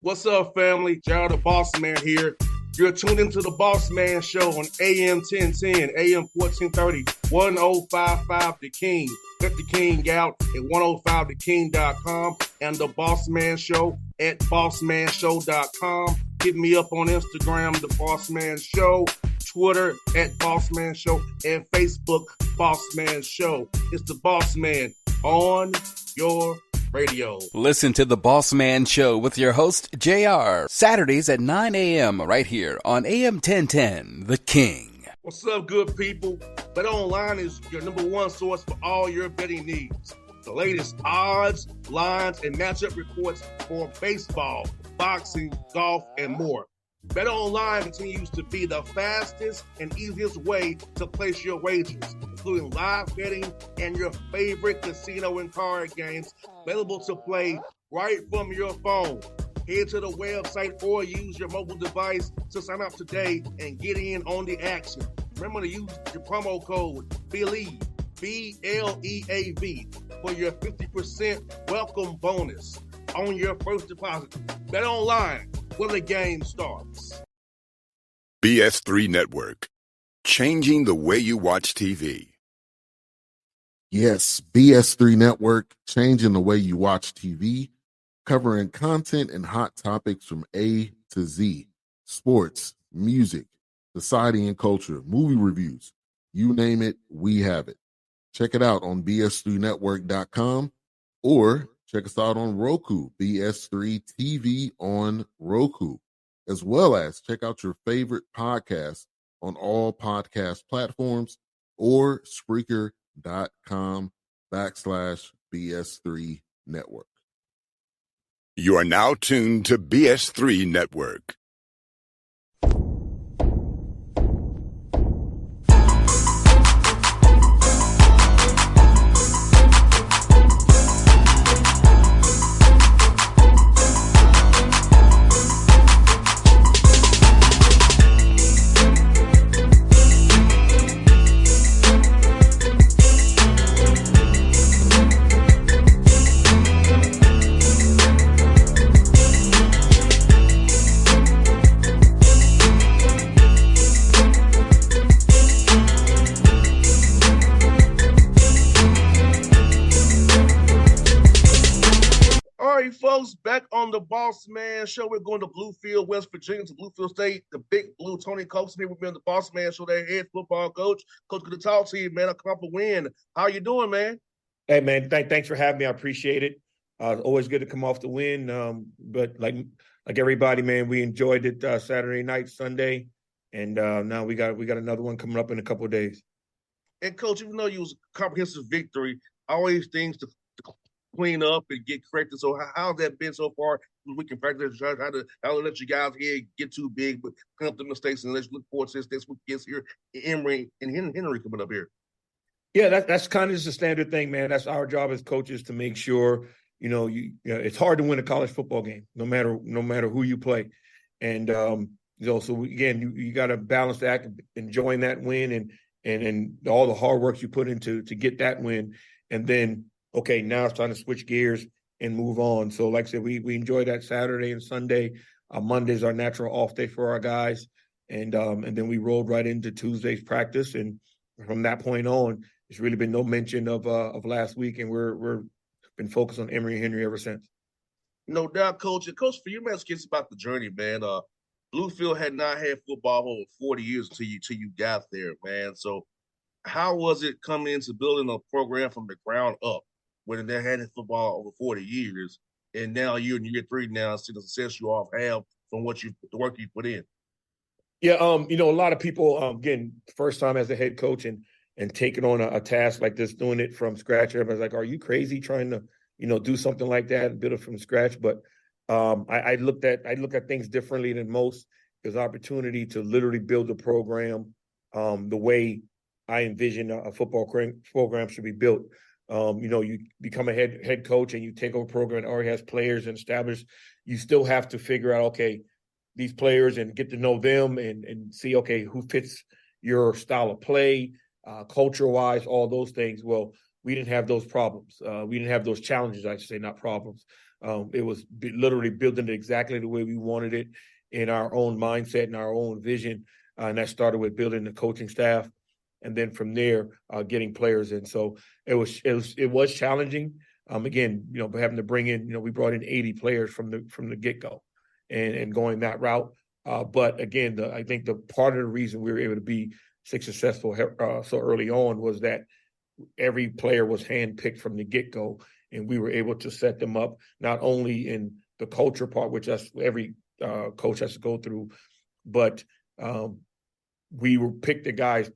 What's up, family? Gerald the Bossman here. You're tuned into the Bossman Show on AM 1010, AM 1430, 1055 The King. Let the King out at 105theking.com and the Bossman Show at bossmanshow.com. Hit me up on Instagram, The Bossman Show, Twitter at Bossman Show, and Facebook, Bossman Show. It's the Bossman on your radio. Listen to the Bossman Show with your host, JR, Saturdays at 9 a.m. right here on AM 1010, The King. What's up, good people? BetOnline is your number one source for all your betting needs. The latest odds, lines, and matchup reports for baseball, boxing, golf, and more. BetOnline continues to be the fastest and easiest way to place your wagers, including live betting and your favorite casino and card games available to play right from your phone. Head to the website or use your mobile device to sign up today and get in on the action. Remember to use your promo code BELIEVE, B-L-E-A-V, for your 50% welcome bonus on your first deposit. BetOnline, where the game starts. BS3 Network, changing the way you watch TV. Yes, BS3 Network, changing the way you watch TV, covering content and hot topics from A to Z, sports, music, society and culture, movie reviews, you name it, we have it. Check it out on bs3network.com or check us out on Roku, BS3 TV on Roku, as well as check out your favorite podcasts on all podcast platforms or Spreaker.com/BS3 Network. You are now tuned to BS3 Network. Folks, back on the Bossman Show. We're going to Bluefield, West Virginia, to Bluefield State. The Big Blue, Tony Coaxum here with me on the Bossman Show. Their head football coach. Coach, good to talk to you, man. I come up a win. How you doing, man? Hey, man, thanks for having me. I appreciate it. Always good to come off the win. But like everybody, man, we enjoyed it Saturday night, Sunday, and now we got another one coming up in a couple of days. And Coach, even though you was a comprehensive victory, always things to clean up and get corrected. So how's that been so far? We can practice how to let you guys here get too big, but clean up the mistakes and let's look forward to this next week against here, Emory and Henry coming up here. Yeah, that's kind of just a standard thing, man. That's our job as coaches to make sure, it's hard to win a college football game, no matter who you play. And, so again, you got to balance the act of enjoying that win and all the hard work you put into to get that win. And then, okay, now it's time to switch gears and move on. So like I said, we enjoy that Saturday and Sunday. Monday's our natural off day for our guys. And then we rolled right into Tuesday's practice. And from that point on, it's really been no mention of last week. And we're been focused on Emory and Henry ever since. No doubt, Coach. And Coach, for you, man, it's about the journey, man. Bluefield had not had football over 40 years till you got there, man. So how was it coming into building a program from the ground up when they had football over 40 years, and now you're in year 3 now, see the success you all have from the work you put in? Yeah, a lot of people, again, first time as a head coach and taking on a task like this, doing it from scratch. Everybody's like, are you crazy trying to, do something like that and build it from scratch? But I look at things differently than most. There's opportunity to literally build a program the way I envision a football program should be built. You become a head coach and you take over a program that already has players and established. You still have to figure out, okay, these players and get to know them and see, okay, who fits your style of play, culture-wise, all those things. Well, we didn't have those problems. We didn't have those challenges, I should say, not problems. It was literally building it exactly the way we wanted it in our own mindset and our own vision. And that started with building the coaching staff, and then from there, getting players in. So it was challenging. Again, having to bring in, we brought in 80 players from the get-go, and going that route. But again, I think the part of the reason we were able to be successful so early on was that every player was handpicked from the get-go, and we were able to set them up not only in the culture part, which every coach has to go through, but we were picked the guys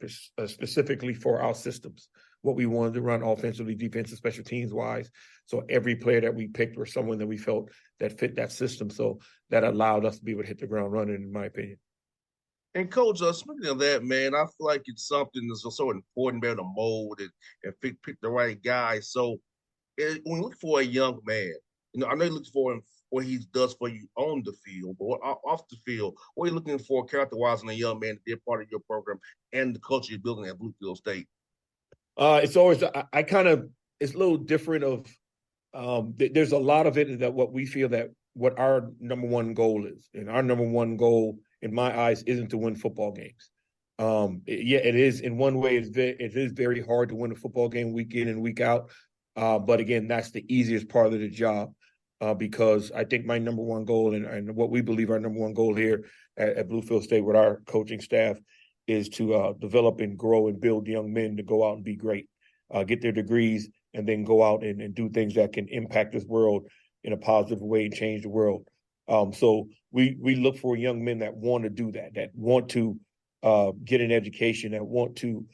specifically for our systems, what we wanted to run offensively, defensive, special teams wise. So every player that we picked was someone that we felt that fit that system. So that allowed us to be able to hit the ground running, in my opinion. And Coach, speaking of that, man, I feel like it's something that's so important, to be able to mold and pick the right guy. So when you look for a young man, I know you look for him, what he does for you on the field, but off the field, what are you looking for character-wise in a young man to be a part of your program and the culture you're building at Bluefield State? It's always it's a little different there's a lot of it that what we feel that what our number one goal is. And our number one goal, in my eyes, isn't to win football games. It is in one way. It is very hard to win a football game week in and week out. But again, that's the easiest part of the job. Because I think my number one goal and what we believe our number one goal here at Bluefield State with our coaching staff is to develop and grow and build young men to go out and be great, get their degrees, and then go out and do things that can impact this world in a positive way and change the world. So we look for young men that want to do that want to get an education, that want to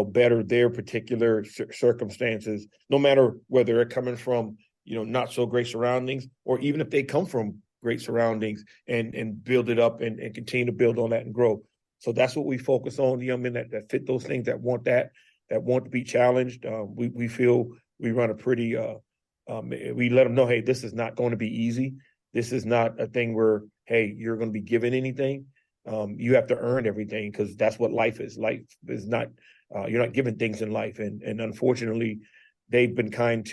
better their particular circumstances, no matter whether they're coming from not so great surroundings, or even if they come from great surroundings, and build it up and continue to build on that and grow. So that's what we focus on, the young men that fit those things, that want to be challenged. We feel we run a pretty, we let them know, hey, this is not going to be easy. This is not a thing where, hey, you're going to be given anything. You have to earn everything, because that's what life is. Life is not, you're not given things in life. And unfortunately, they've been kind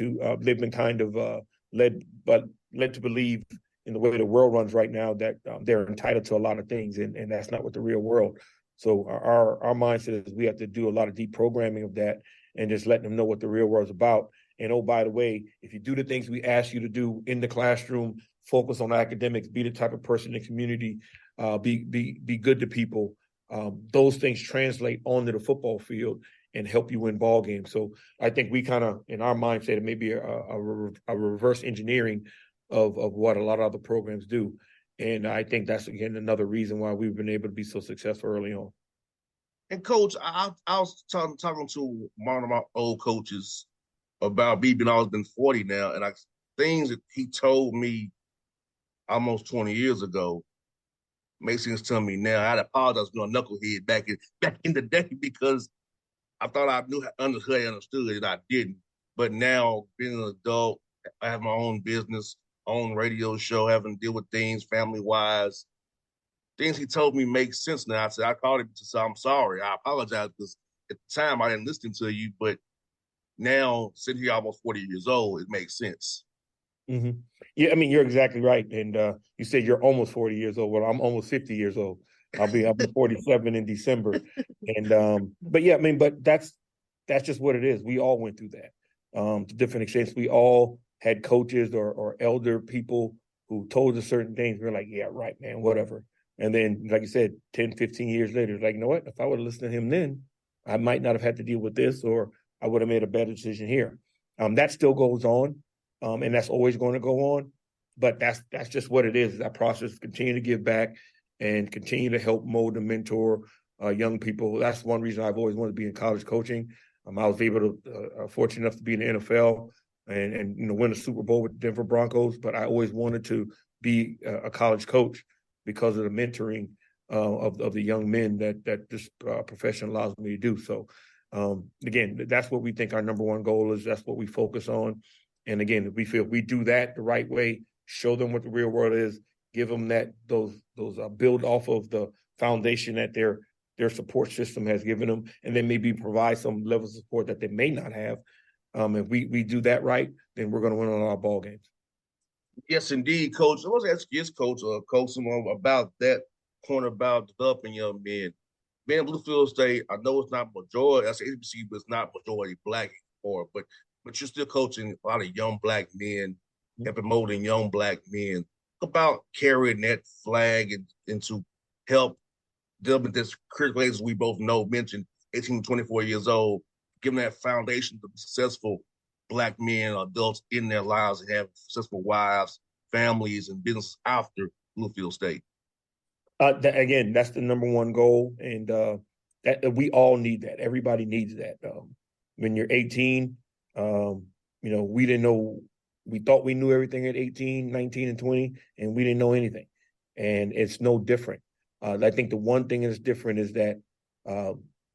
of led to believe in the way the world runs right now that they're entitled to a lot of things, and that's not what the real world. So our mindset is we have to do a lot of deprogramming of that, and just letting them know what the real world's about. And oh, by the way, if you do the things we ask you to do in the classroom, focus on academics, be the type of person in the community, be good to people, those things translate onto the football field and help you win ball games. So I think we kind of, in our mindset, it may be a reverse engineering of what a lot of other programs do. And I think that's, again, another reason why we've been able to be so successful early on. And Coach, I was talking to one of my old coaches about me being always been 40 now, and things that he told me almost 20 years ago makes sense to me now. I'd apologize for being a knucklehead back in the day, because I thought I understood it, I didn't. But now, being an adult, I have my own business, own radio show, having to deal with things family-wise. Things he told me make sense now. I called him to say, I'm sorry. I apologize, because at the time I didn't listen to you. But now, sitting here almost 40 years old, it makes sense. Mm-hmm. Yeah, I mean, you're exactly right. And you said you're almost 40 years old. Well, I'm almost 50 years old. I'll be 47 in December. And but yeah, I mean, but that's just what it is. We all went through that to different extents. We all had coaches or elder people who told us certain things. We're like, yeah, right, man, whatever. And then, like you said, 10, 15 years later, like, you know what? If I would have listened to him then, I might not have had to deal with this, or I would have made a better decision here. That still goes on, and that's always going to go on. But that's just what it is. That process, continue to give back and continue to help mold and mentor young people. That's one reason I've always wanted to be in college coaching. I was able to fortunate enough to be in the NFL and win a Super Bowl with the Denver Broncos. But I always wanted to be a college coach because of the mentoring of the young men that this profession allows me to do. So again, that's what we think our number one goal is. That's what we focus on. And again, we feel if we do that the right way, show them what the real world is, give them those build off of the foundation that their support system has given them, and then maybe provide some level of support that they may not have. If we do that right, then we're going to win on our ball games. Yes, indeed, Coach. I was asking yes, Coach, Coaxum, about that point about developing young men. Man, Bluefield State, I know it's not majority, I say HBCU, but it's not majority black anymore, but you're still coaching a lot of young black men and promoting young black men. About carrying that flag and to help deal with this critical age we both know mentioned, 18 to 24 years old, giving that foundation to successful black men, adults in their lives and have successful wives, families, and businesses after Bluefield State. Again, that's the number one goal, and that we all need that. Everybody needs that. When you're 18, we didn't know. We thought we knew everything at 18, 19, and 20, and we didn't know anything. And it's no different. I think the one thing that's different is that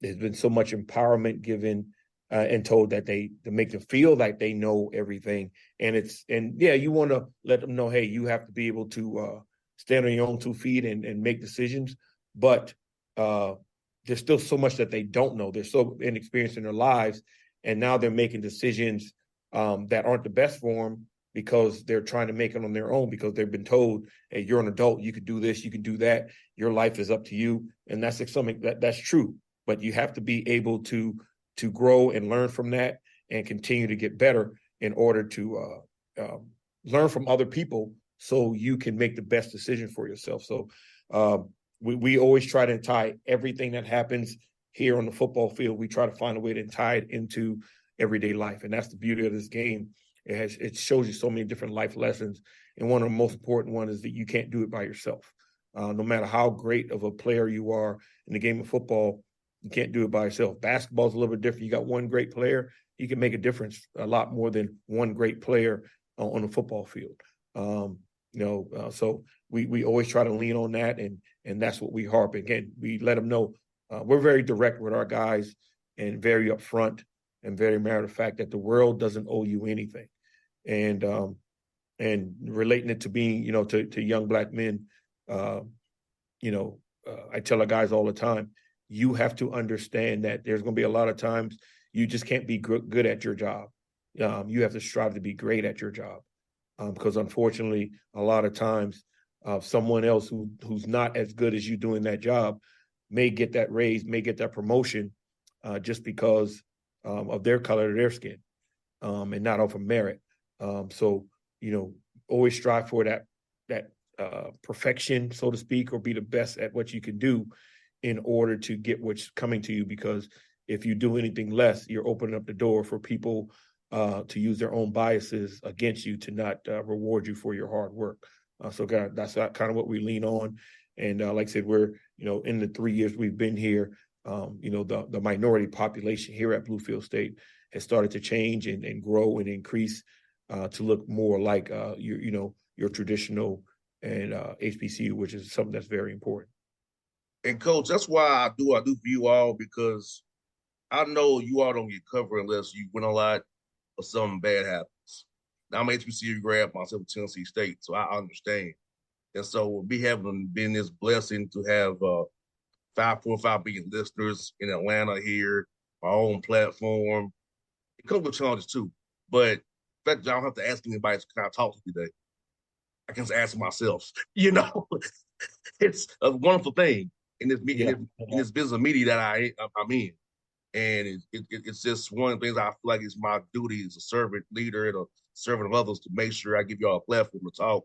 there's been so much empowerment given and told that to make them feel like they know everything. And you want to let them know, hey, you have to be able to stand on your own 2 feet and make decisions. But there's still so much that they don't know. They're so inexperienced in their lives, and now they're making decisions that aren't the best for them because they're trying to make it on their own because they've been told, hey, you're an adult, you can do this, you can do that, your life is up to you. And that's something that's true. But you have to be able to grow and learn from that and continue to get better in order to learn from other people so you can make the best decision for yourself. So we always try to tie everything that happens here on the football field. We try to find a way to tie it into everyday life. And that's the beauty of this game. It shows you so many different life lessons. And one of the most important ones is that you can't do it by yourself. No matter how great of a player you are in the game of football, you can't do it by yourself. Basketball is a little bit different. You got one great player, you can make a difference a lot more than one great player on the football field. So we always try to lean on that, and that's what we harp. Again, we let them know we're very direct with our guys and very upfront and very matter of fact that the world doesn't owe you anything, and relating it to being to young black men, I tell our guys all the time, you have to understand that there's going to be a lot of times you just can't be good at your job. You have to strive to be great at your job. Because unfortunately, a lot of times, someone else who's not as good as you doing that job may get that raise, may get that promotion, just because of their color of their skin, and not off of merit. So always strive for that perfection, so to speak, or be the best at what you can do in order to get what's coming to you. Because if you do anything less, you're opening up the door for people to use their own biases against you to not reward you for your hard work. So that's kind of what we lean on. And like I said, we're, in the 3 years we've been here, the minority population here at Bluefield State has started to change and grow and increase to look more like your traditional and HBCU, which is something that's very important. And Coach, that's why I do for you all, because I know you all don't get covered unless you win a lot or something bad happens. Now, I'm an HBCU grad myself at Tennessee State, so I understand. And so we having been this blessing to have 5.5 billion listeners in Atlanta here, our own platform. It comes with challenges too. But in fact, I don't have to ask anybody, can I talk to you today? I can just ask myself. It's a wonderful thing in this business of media that I'm in. And it's just one of the things I feel like it's my duty as a servant leader and a servant of others to make sure I give y'all a platform to talk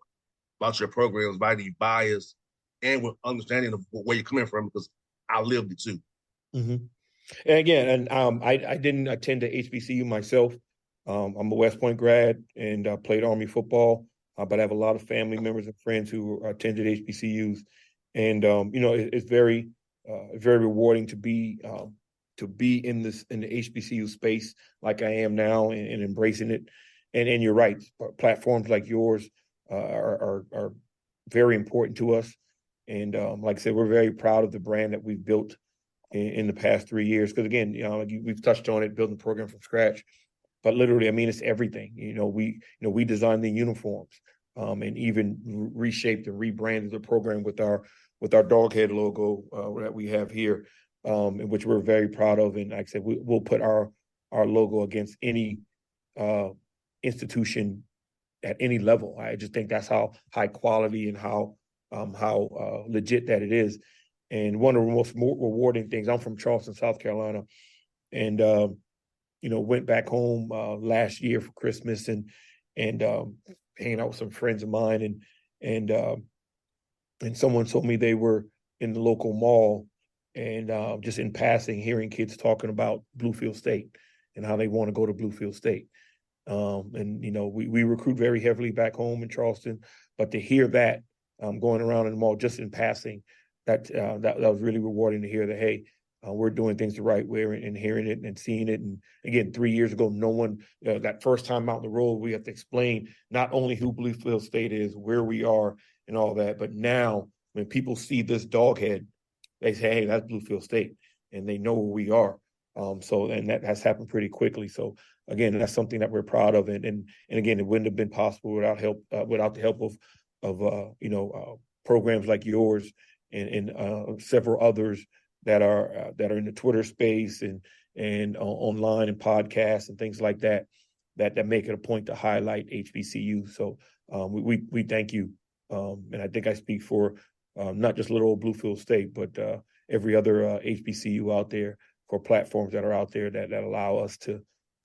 about your programs, without any bias, and with understanding of where you're coming from, because I lived it too. Mm-hmm. And again, I didn't attend the HBCU myself. I'm a West Point grad and played Army football, but I have a lot of family members and friends who attended HBCUs, and it's very rewarding to be in the HBCU space like I am now and embracing it. And you're right, platforms like yours are very important to us. And like I said, we're very proud of the brand that we've built in the past 3 years. Because again, we've touched on it, building the program from scratch. But literally, I mean, it's everything. We designed the uniforms and even reshaped and rebranded the program with our dog head logo that we have here, which we're very proud of. And like I said, we'll put our logo against any institution at any level. I just think that's how high quality and how legit that it is. And one of the most rewarding things, I'm from Charleston, South Carolina, and went back home last year for Christmas and hanging out with some friends of mine, and someone told me they were in the local mall and just in passing, hearing kids talking about Bluefield State and how they want to go to Bluefield State. We recruit very heavily back home in Charleston, but to hear that going around in the mall just in passing, that was really rewarding to hear that, hey, we're doing things the right way, and hearing it and seeing it. And again, 3 years ago, no one, that first time out the road, we have to explain not only who Bluefield State is, where we are and all that, but now when people see this doghead, they say, hey, that's Bluefield State, and they know where we are. And that has happened pretty quickly. So again, that's something that we're proud of. And again, it wouldn't have been possible without the help of programs like yours and several others that are in the Twitter space and online and podcasts and things like that make it a point to highlight HBCU. So we thank you. And I think I speak for not just little old Bluefield State, but every other HBCU out there, for platforms that are out there that allow us to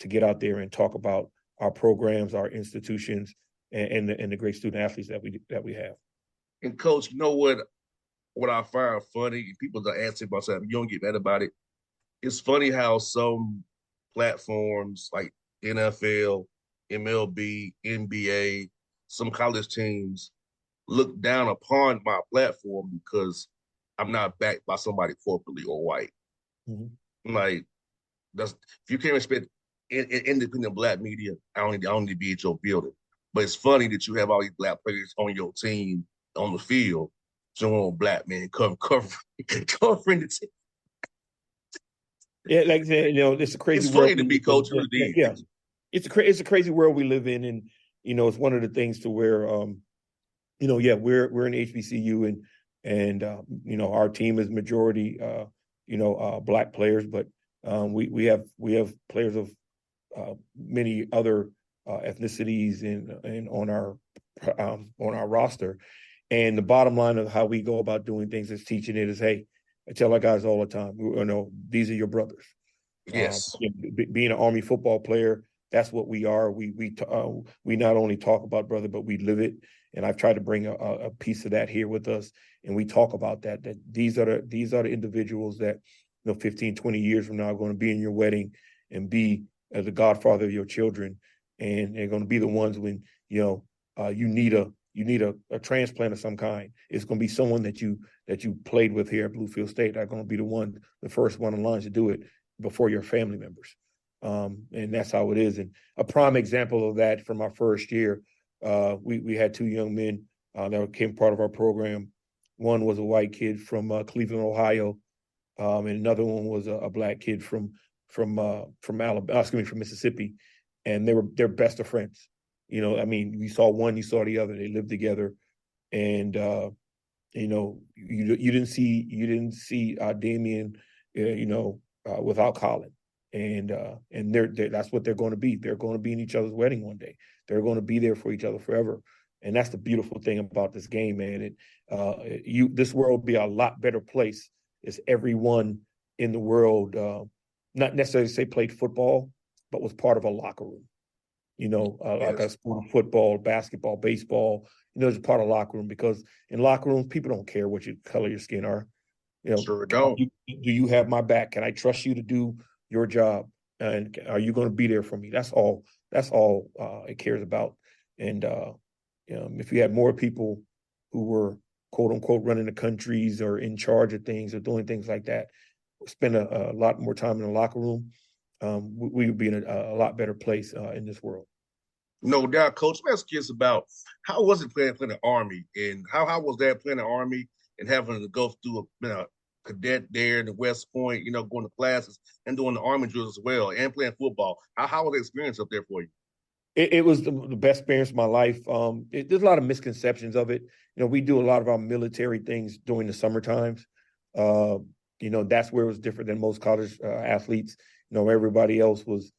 get out there and talk about our programs, our institutions, and the great student athletes that we have. And Coach, you know what I find funny? People that ask about something, you don't get mad about it. It's funny how some platforms like NFL, MLB, NBA, some college teams look down upon my platform because I'm not backed by somebody corporately or white. Mm-hmm. Like, if you can't respect independent Black media, I don't need to be at your building. But it's funny that you have all these Black players on your team on the field, showing Black men covering the team. Yeah, like I said, it's a crazy it's world. It's funny to be Coach. Yeah, it's a crazy world we live in, and it's one of the things to where we're an HBCU, and our team is majority Black players, but we have players of many other ethnicities and on our roster. And the bottom line of how we go about doing things is teaching it is, hey, I tell our guys all the time, these are your brothers. Yes. Being an Army football player, that's what we are. We not only talk about brother, but we live it. And I've tried to bring a piece of that here with us. And we talk about that these are the individuals that 15, 20 years from now are going to be in your wedding and be the godfather of your children. And they're going to be the ones when, you need a transplant of some kind. It's going to be someone that you played with here at Bluefield State. They're going to be the first one in line to do it before your family members. And that's how it is. And a prime example of that from our first year, we had two young men that became part of our program. One was a white kid from Cleveland, Ohio, and another one was a Black kid from Alabama, from Mississippi, and they're best of friends. You saw one, you saw the other. They lived together, and you didn't see Damian, without Colin, and that's what they're going to be. They're going to be in each other's wedding one day. They're going to be there for each other forever, and that's the beautiful thing about this game, man. This world would be a lot better place if everyone in the world, not necessarily say played football, but was part of a locker room. Like a sport of football, basketball, baseball, it's part of locker room, because in locker rooms, people don't care what your color your skin are. Sure don't. Do you have my back? Can I trust you to do your job? And are you going to be there for me? That's all it cares about. And if you had more people who were quote unquote running the countries or in charge of things or doing things like that, spend a lot more time in the locker room, we would be in a lot better place in this world. No doubt, Coach. I'm curious about how was it playing the Army, and how was that playing the Army and having to go through a cadet there in the West Point, going to classes and doing the Army drills as well, and playing football. How was the experience up there for you? It was the best experience of my life. There's a lot of misconceptions of it. We do a lot of our military things during the summer times. That's where it was different than most college athletes. Everybody else was,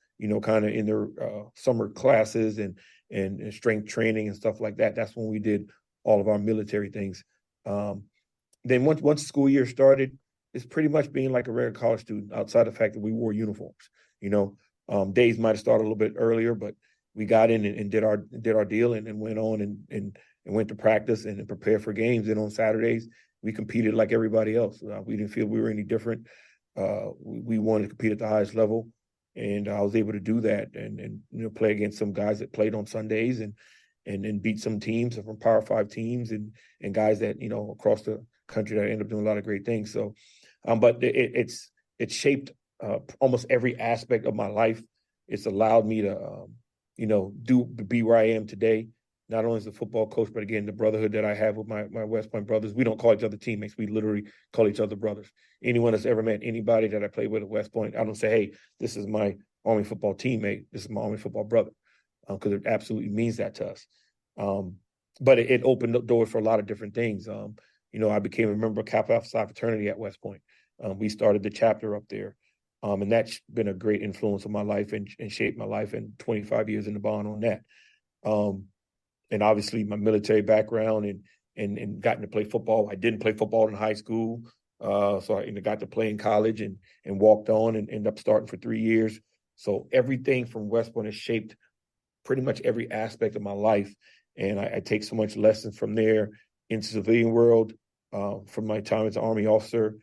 kind of in their summer classes and and strength training and stuff like that. That's when we did all of our military things. Then once the school year started, it's pretty much being like a regular college student outside the fact that we wore uniforms. Days might have started a little bit earlier, but we got in and did our deal and went on and went to practice and prepare for games. And on Saturdays, we competed like everybody else. We didn't feel we were any different. We wanted to compete at the highest level, and I was able to do that and play against some guys that played on Sundays and beat some teams from Power 5 teams and guys that across the country that ended up doing a lot of great things. So, but it's shaped almost every aspect of my life. It's allowed me to be where I am today. Not only as a football coach, but again, the brotherhood that I have with my West Point brothers. We don't call each other teammates. We literally call each other brothers. Anyone that's ever met anybody that I played with at West Point, I don't say, hey, this is my Army football teammate. This is my Army football brother, because it absolutely means that to us. But it opened up doors for a lot of different things. I became a member of Kappa Alpha Psi fraternity at West Point. We started the chapter up there. And that's been a great influence on my life and shaped my life, and 25 years in the bond on that. And obviously my military background and gotten to play football. I didn't play football in high school. So I got to play in college and walked on and ended up starting for 3 years. So everything from West Point has shaped pretty much every aspect of my life. And I take so much lessons from there into civilian world, from my time as an Army officer,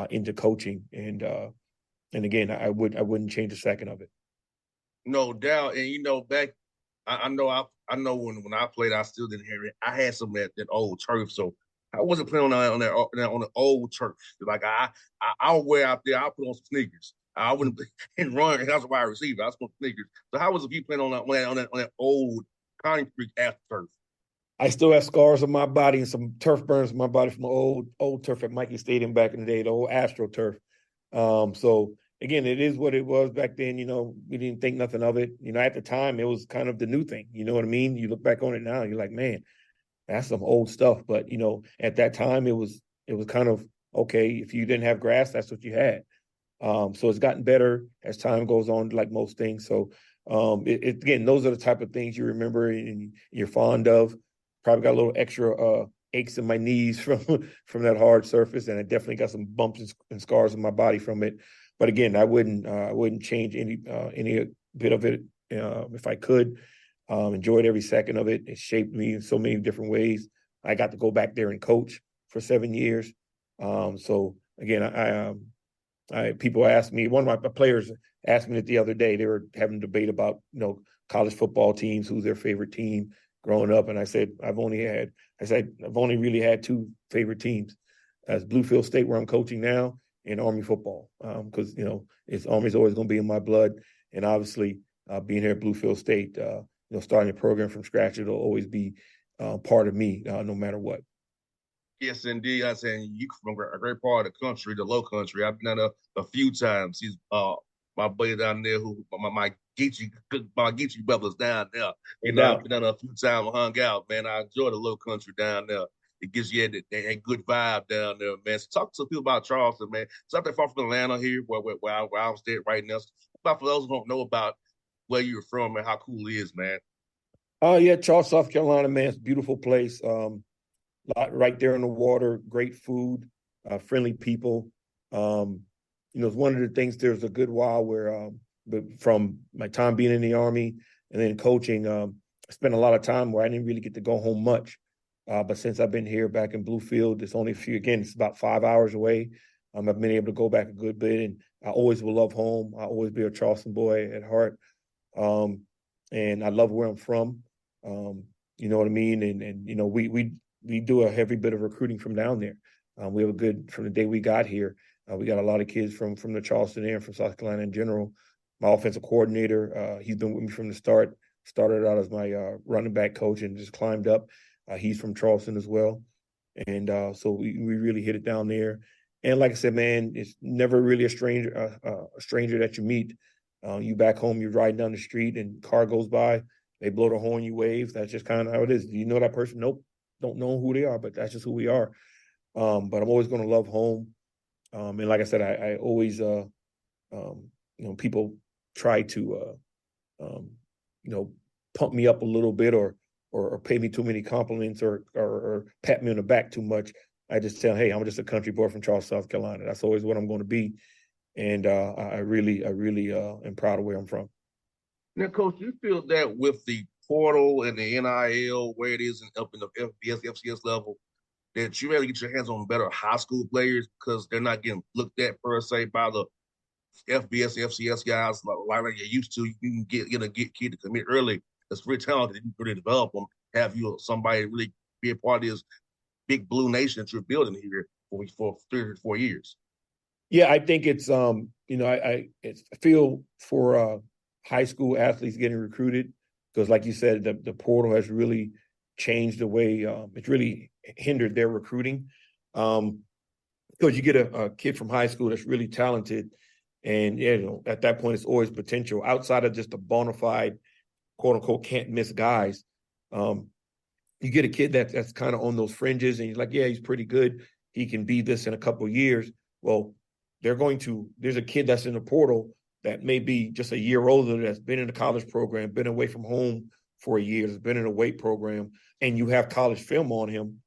into coaching. And again, I wouldn't change a second of it. No doubt. And back, I know when I played, I still didn't hear it. I had some of that old turf, so I wasn't playing on the old turf. Like I'll wear out there. I'll put on some sneakers. I wouldn't and run. And I was a wide receiver. I was on sneakers. So how was it you playing on that old concrete after turf? I still have scars on my body and some turf burns on my body from old turf at Mikey Stadium back in the day, the old Astro turf. So again, it is what it was back then. We didn't think nothing of it. At the time, it was kind of the new thing. You know what I mean? You look back on it now, you're like, man, that's some old stuff. But at that time, it was kind of okay. If you didn't have grass, that's what you had. So it's gotten better as time goes on, like most things. So again, those are the type of things you remember and you're fond of. Probably got a little extra aches in my knees from that hard surface, and I definitely got some bumps and scars in my body from it. But again, I wouldn't change any bit of it if I could. Enjoyed every second of it. It shaped me in so many different ways. I got to go back there and coach for 7 years. So again, people asked me. One of my players asked me that the other day. They were having a debate about college football teams, who's their favorite team growing up, and I said I've only really had two favorite teams, as Bluefield State, where I'm coaching now, and Army football, because Army's always going to be in my blood, and obviously being here at Bluefield State, starting a program from scratch, it'll always be part of me, no matter what. Yes, indeed. I'm saying you from a great part of the country, the low country. I've been down a few times. He's my buddy down there, who my Geechee brothers down there. I've been down a few times, hung out, man. I enjoy the low country down there. It gives you that good vibe down there, man. So talk to people about Charleston, man. It's not that far from Atlanta here, where I was at right now. But for those who don't know about where you're from and how cool it is, man. Oh yeah, Charleston, South Carolina, man. It's a beautiful place. Right there on the water, great food, friendly people. It's one of the things. There's a good while where, from my time being in the Army and then coaching, I spent a lot of time where I didn't really get to go home much. But since I've been here back in Bluefield, it's about 5 hours away. I've been able to go back a good bit, and I always will love home. I always be a Charleston boy at heart. And I love where I'm from. You know what I mean? And we do a heavy bit of recruiting from down there. We have from the day we got here, we got a lot of kids from the Charleston area and from South Carolina in general. My offensive coordinator, he's been with me from the start. Started out as my running back coach and just climbed up. He's from Charleston as well. And so we really hit it down there. And like I said, man, it's never really a stranger that you meet. You back home, you're riding down the street and car goes by, they blow the horn, you wave. That's just kind of how it is. Do you know that person? Nope. Don't know who they are, but that's just who we are. But I'm always going to love home. And like I said, I always, people try to, pump me up a little bit or pay me too many compliments or pat me on the back too much. I just tell, hey, I'm just a country boy from Charles, South Carolina. That's always what I'm going to be. And I really am proud of where I'm from. Now, Coach, you feel that with the portal and the NIL, where it is up in the FBS, FCS level, that you really get your hands on better high school players because they're not getting looked at per se by the FBS, FCS guys like you're used to. You can get kid to commit early. That's very talented. You can really develop them. Have you somebody really be a part of this big blue nation that you're building here for 3 or 4 years. Yeah, I think it's I feel for high school athletes getting recruited because, like you said, the portal has really changed the way it's really hindered their recruiting. Because you get a kid from high school that's really talented, and at that point it's always potential outside of just a bona fide quote unquote can't miss guys. You get a kid that's kind of on those fringes, and you're like, yeah, he's pretty good. He can be this in a couple of years. Well, there's a kid that's in the portal that may be just a year older that's been in a college program, been away from home for a year, has been in a weight program, and you have college film on him,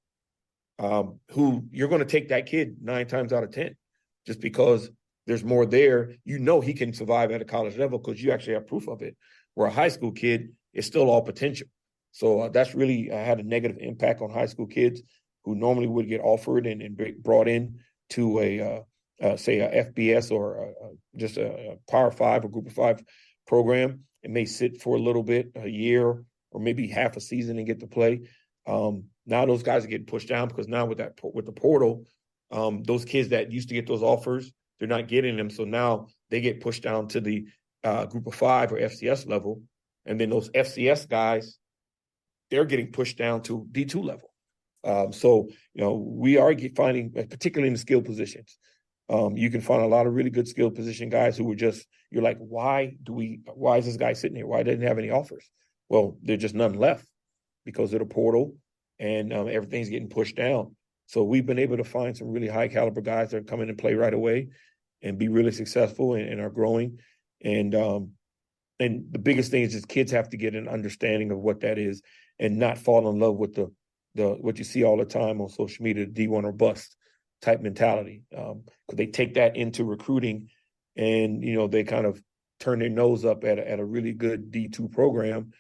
who you're going to take that kid 9 times out of 10 just because there's more there. He can survive at a college level because you actually have proof of it. Where a high school kid is still all potential. So that's really had a negative impact on high school kids who normally would get offered and brought in to say a FBS or just a Power 5 or Group of 5 program. It may sit for a little bit, a year or maybe half a season and get to play. Now those guys are getting pushed down because now with the portal, those kids that used to get those offers, they're not getting them. So now they get pushed down to the Group of 5 or FCS level. And then those FCS guys, they're getting pushed down to D2 level. So we are finding, particularly in the skill positions, you can find a lot of really good skill position guys who are you're like, why is this guy sitting here? Why didn't he have any offers? Well, there's just none left because of the portal and everything's getting pushed down. So we've been able to find some really high caliber guys that come in and play right away and be really successful and are growing. And the biggest thing is just kids have to get an understanding of what that is and not fall in love with the what you see all the time on social media, D1 or bust type mentality. Because they take that into recruiting and, they kind of turn their nose up at a really good D2 program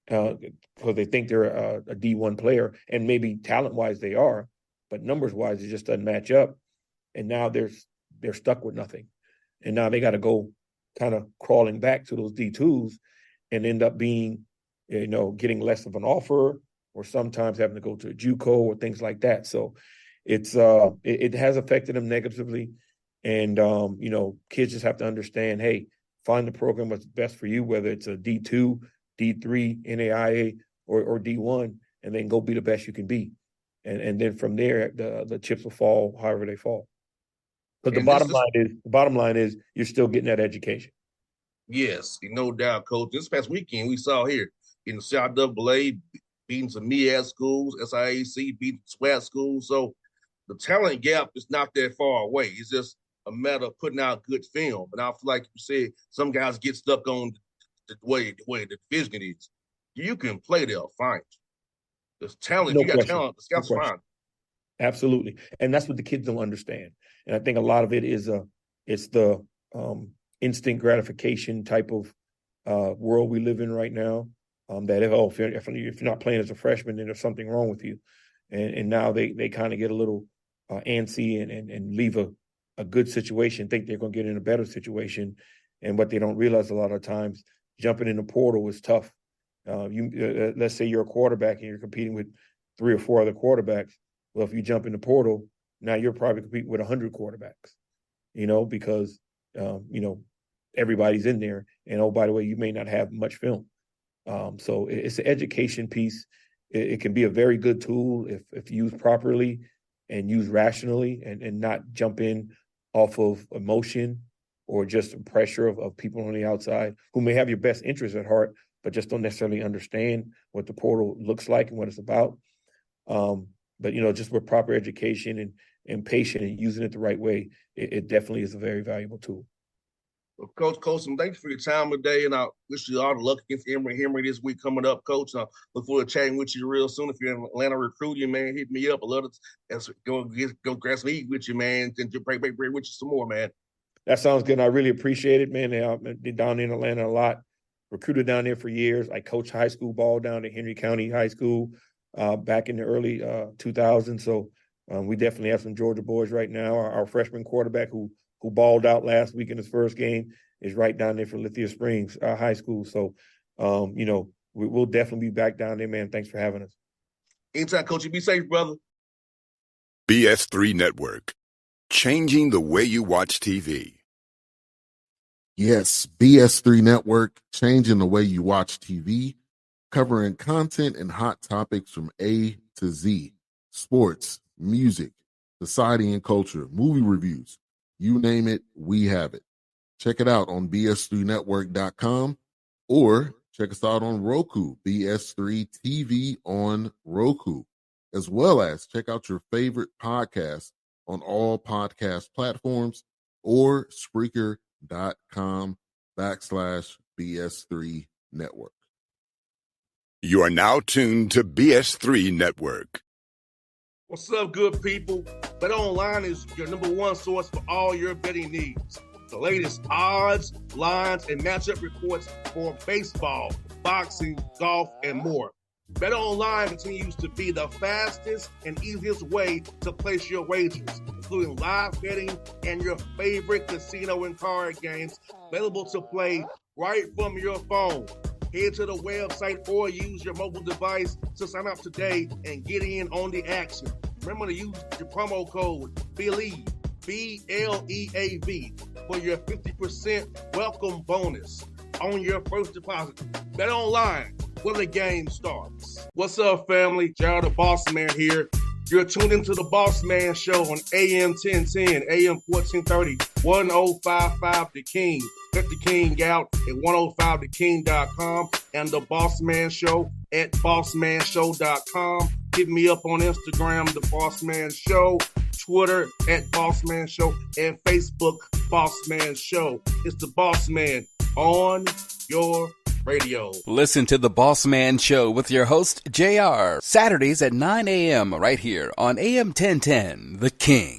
because they think they're a D1 player, and maybe talent-wise they are, but numbers-wise it just doesn't match up. And now they're stuck with nothing. And now they got to go kind of crawling back to those D2s and end up being, getting less of an offer or sometimes having to go to a JUCO or things like that. So it has affected them negatively. And, kids just have to understand, hey, find the program that's best for you, whether it's a D2, D3, NAIA, or D1, and then go be the best you can be. And then from there, the chips will fall however they fall. But the bottom line is you're still getting that education. Yes, no doubt, Coach. This past weekend we saw here in the CIAA beating some MEAD schools, SIAC beating SWAT schools. So the talent gap is not that far away. It's just a matter of putting out good film. And I feel like you said some guys get stuck on the way the division is. You can play there, fine. There's talent. No if you got talent, the scouts fine. Absolutely. And that's what the kids don't understand. And I think a lot of it is it's the instant gratification type of world we live in right now. That if you're not playing as a freshman, then there's something wrong with you. And now they kind of get a little antsy and leave a good situation, think they're going to get in a better situation. And what they don't realize a lot of times, jumping in the portal is tough. Let's say you're a quarterback and you're competing with 3 or 4 other quarterbacks. Well, if you jump in the portal, now you're probably competing with 100 quarterbacks, because, everybody's in there. And, oh, by the way, you may not have much film. So it's an education piece. It can be a very good tool if used properly and used rationally and not jump in off of emotion or just pressure of people on the outside who may have your best interests at heart, but just don't necessarily understand what the portal looks like and what it's about. But, just with proper education and patience and using it the right way, it definitely is a very valuable tool. Well, Coach Coaxum, thank you for your time today, and I wish you all the luck against Emory this week coming up, Coach. I look forward to chatting with you real soon. If you're in Atlanta recruiting, man, hit me up. I love to go grab some eat with you, man, and to break with you some more, man. That sounds good. I really appreciate it, man. They're down in Atlanta a lot. Recruited down there for years. I coached high school ball down at Henry County High School back in the early 2000s. So we definitely have some Georgia boys right now. Our freshman quarterback who balled out last week in his first game is right down there for Lithia Springs High School. So, we'll definitely be back down there, man. Thanks for having us. Anytime, Coach. You be safe, brother. BS3 Network, changing the way you watch TV. Yes, BS3 Network, changing the way you watch TV, covering content and hot topics from A to Z, sports, music, society and culture, movie reviews, you name it, we have it. Check it out on bs3network.com or check us out on Roku, BS3 TV on Roku, as well as check out your favorite podcasts on all podcast platforms or Spreaker.com/BS3 Network. You are now tuned to BS3 Network. What's up, good people? Bet Online is your number one source for all your betting needs. The latest odds, lines, and matchup reports for baseball, boxing, golf, and more. Bet Online continues to be the fastest and easiest way to place your wagers, including live betting and your favorite casino and card games available to play right from your phone. Head to the website or use your mobile device to sign up today and get in on the action. Remember to use your promo code BELIEVE, BLEAV, for your 50% welcome bonus on your first deposit. Bet Online, where the game starts. What's up, family? Jared the Bossman here. You're tuned into the Bossman Show on AM 1010, AM 1430, 1055 The King. Check The King out at 105theking.com and the Bossman Show at bossmanshow.com. Hit me up on Instagram, The Bossman Show, Twitter at Bossman Show, and Facebook, Bossman Show. It's the Bossman on your radio. Listen to The Bossman Show with your host, JR, Saturdays at 9 a.m. right here on AM 1010, The King.